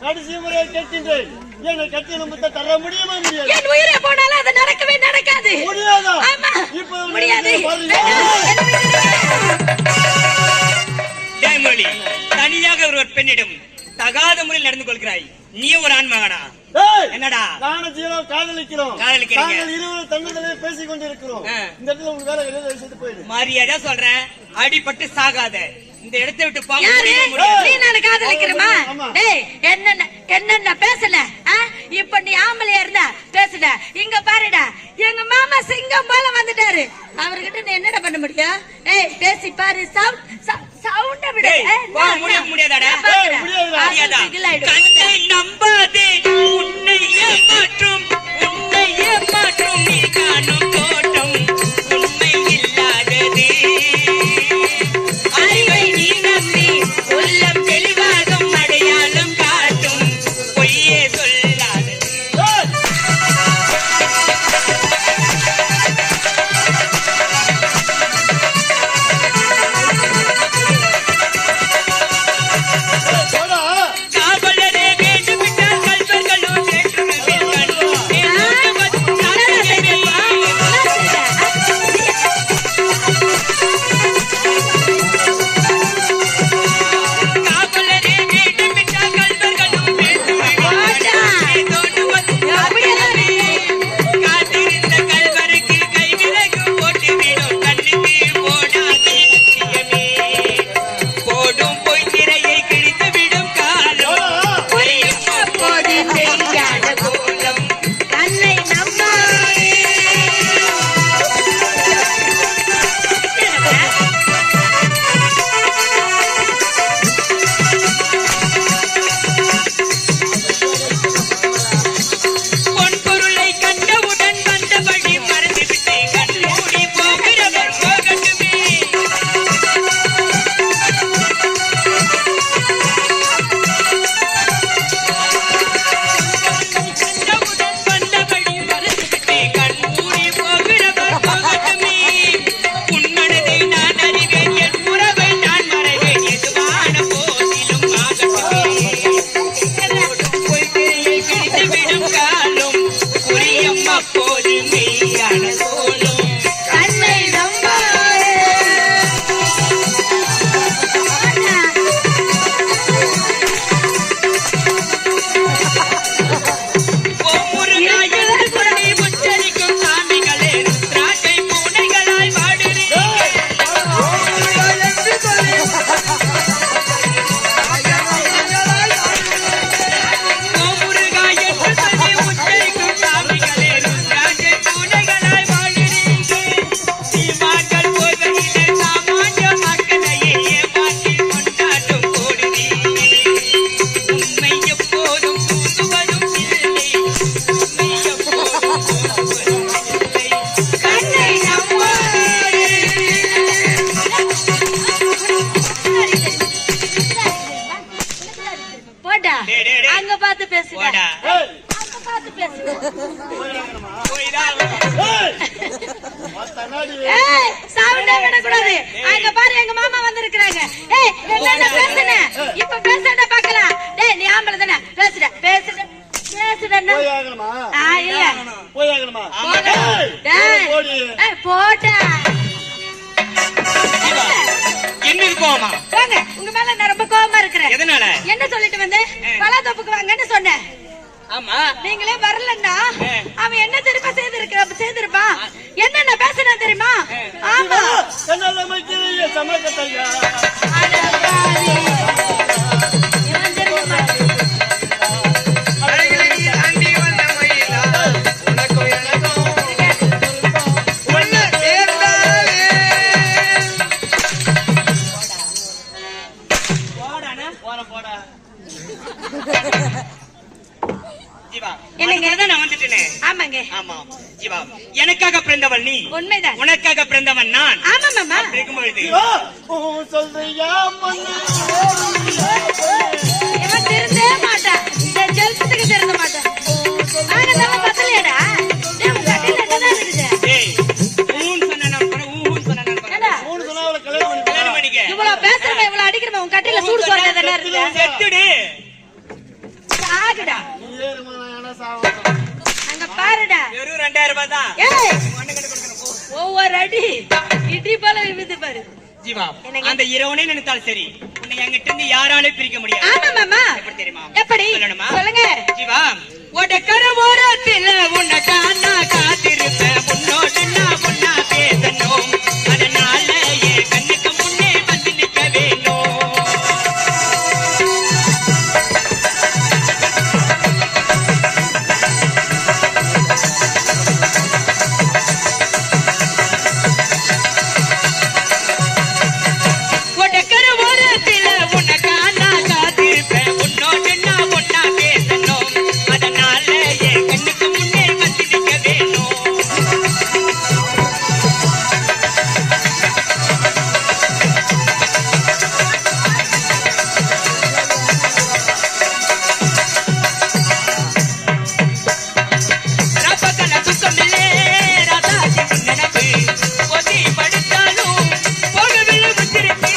கடைசி முறை கேட்கின்றேன். என்னை கட்டி நம்பத்த தர முடியுமா? முடியாது. என் உயிரே போனாலும் அது நடக்கவே நடக்காது. முடியாதா? ஆமா. இப்போ முடியாது. ஜெயமொழி, தனியாக ஒரு பெண்ணிடம் தகாத முறையில் நடந்து கொள்கிறாய். நீ ஒரு ஆண்மகனா? என்னடா? நானும் ஜீவன் காதலிக்கிறோம். நாங்கள் இருவரும் தங்கத்திலே பேசிக் கொண்டிருக்கிறோம். இந்த இடத்துல உங்க வேலை வெளியே போயிடு. மரியாதை சொல்றேன், அடிபட்டு சாகாத. இந்த இடத்தை விட்டு நீ நானு காதலிக்கிறமா? என்னென்ன பேசல? இப்ப நீ ஆம்பளையா இருந்தா பேசுட. இங்க பாருடா, எங்க மாமா சிங்கம் போல வந்துட்டாரு. அவர்கிட்ட நீ என்னடா பண்ண முடியும்? பேசி பாரு. சவுண்ட விட முடியாதாடா? கண்ணை நம்பாதே, உன்னை ஏமாற்றும் நீ காணும் தோட்டம் உண்மை இல்லாதது. அறிவை நீ நம்பி உள்ளம் தெளிவாகும் அடையாளம் காட்டும் பொய்யே சொல்லாதது. அங்க பாத்து பேசுடா. சவுண்டா விடக்கூடாது. அங்க பாரு, எங்க மாமா வந்திருக்கிறாங்க. இப்ப பேசுறத பாக்கலாம். நீ ஆம்பளை தானே? பேசுட பேசுட போட்டா என்ன கோவமா? உங்க மேல நான் ரொம்ப கோவமா இருக்கிறேன். எதனால? என்ன சொல்லிட்டு வந்து பலாத்தோப்புக்கு வாங்கன்னு சொன்னேன். ஆமா, நீங்களே வரலன்னா அவன் என்ன தெரியுமா செய்திருப்பான்? என்னென்ன பேசுனா தெரியுமா? ஆமா, எனக்காக பிறந்தவள் நீ. உண்மைதான். உனக்காக பிறந்தவன் நான். ஆமா மாமா. இவன் திருந்தே மாட்டான். இந்த ஜெல்சத்துக்கு திருந்த மாட்டான். ஆனா நம்ம பத்தலையடா. நம்ம கட்டில என்னதான் இருக்குது? இவ்வளவு பேசுறவன் இவ்வளவு அடிக்கிறவன் உன் கட்டில சூடு சொல்றதுதானே இருக்குது. சாகுடா. நீ ஏறுமா நான் என்ன சாவணும். அங்க பாருடா. வெறும் 2000 ரூபாய் தான். ஏய் ஒண்ணு கண்டு கொடுக்கணும் போ. ஒவ்வொரு அடி இடி போல விழுது பாரு. ஜீவா என்னங்க? அந்த இரவனே நினைத்தால் சரி உன்னை என்கிட்ட இருந்து யாராலே பிரிக்க முடியாது. ஆமா மாமா. எப்படி தெரியுமா? எப்படி சொல்லணுமா? சொல்லுங்க. ஜீவா உடக்கர ஓரத்தில் உன்னை காணா காத்திருப்பேன் உன்னோடு நான் ஒன்னா பேசணும் அதனால என் கண்ணுக்கு முன்னே வந்து நிற்க வேணும். உடக்கர ஓரத்தில் உன்னை காணா காத்திருப்பேன் உன்னோடு நான் ஒன்னா பேசணும் அதனால என் கண்ணுக்கு முன்னே வந்து நிற்க வேணும். ரப்பகல துக்கமில்லே ராதாஜி நினைப்பு ஒத்தி படுத்தாலும் போகவில்லை முத்திருச்சு.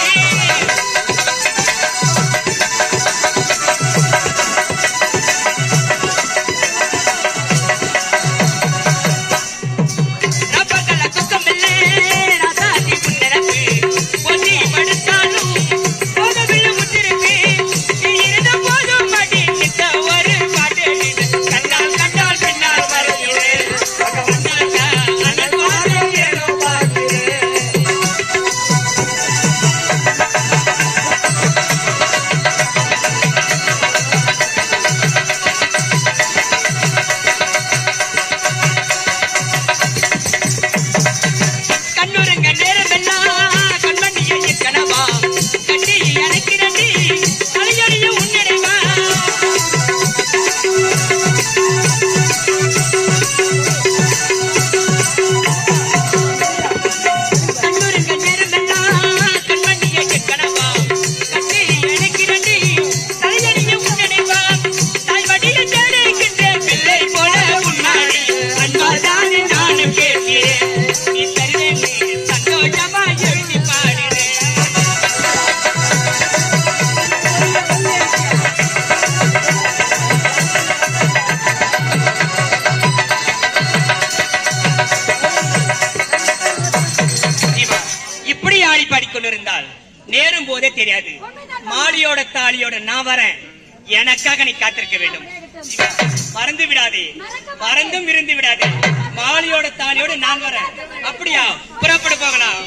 ரப்பகல துக்கமில்லே ராதாஜி நினைப்பு ஒத்தி படுத்தாலும் போகவில்லை முத்திருச்சு. நீ இருந்த போதும் மடி நித்த ஒரு பாட்டு கண்டால் கண்டால் பின்னால் வருகிறேன் அனல் வாழ ஏனோ பார்க்கிறேன். கண்ணுறங்க நேரமெல்லாம் கண்மணியை கனவா கட்டி எனக்கு நன்றி அலையடிய உன்னிடைவா. கண்ணுறங்க நேரமெல்லாம் கண்மணியை கனவா கட்டி எனக்கு நன்றி அலையடிய உன்னிடைவா. தாய் வடியை தேடுகின்ற பிள்ளை போல முன்னாடி அன்பாதானே நானும் கேட்கிறேன் நீ தருவேன் சந்தோஷமா எழுதி பாடுறேன். ஜீவா, இப்படி ஆடி பாடிக்கொண்டிருந்தால் நேரும் போதே தெரியாது. மாலியோட தாலியோட நான் வரேன் எனக்காக நீ காத்திருக்க வேண்டும். ஜீவா, மறந்து விடாதே மறந்தும் இருந்து விடாதே மாலியோட தாலியோட நான் வரேன். அப்படியா? புறப்படு போகலாம்.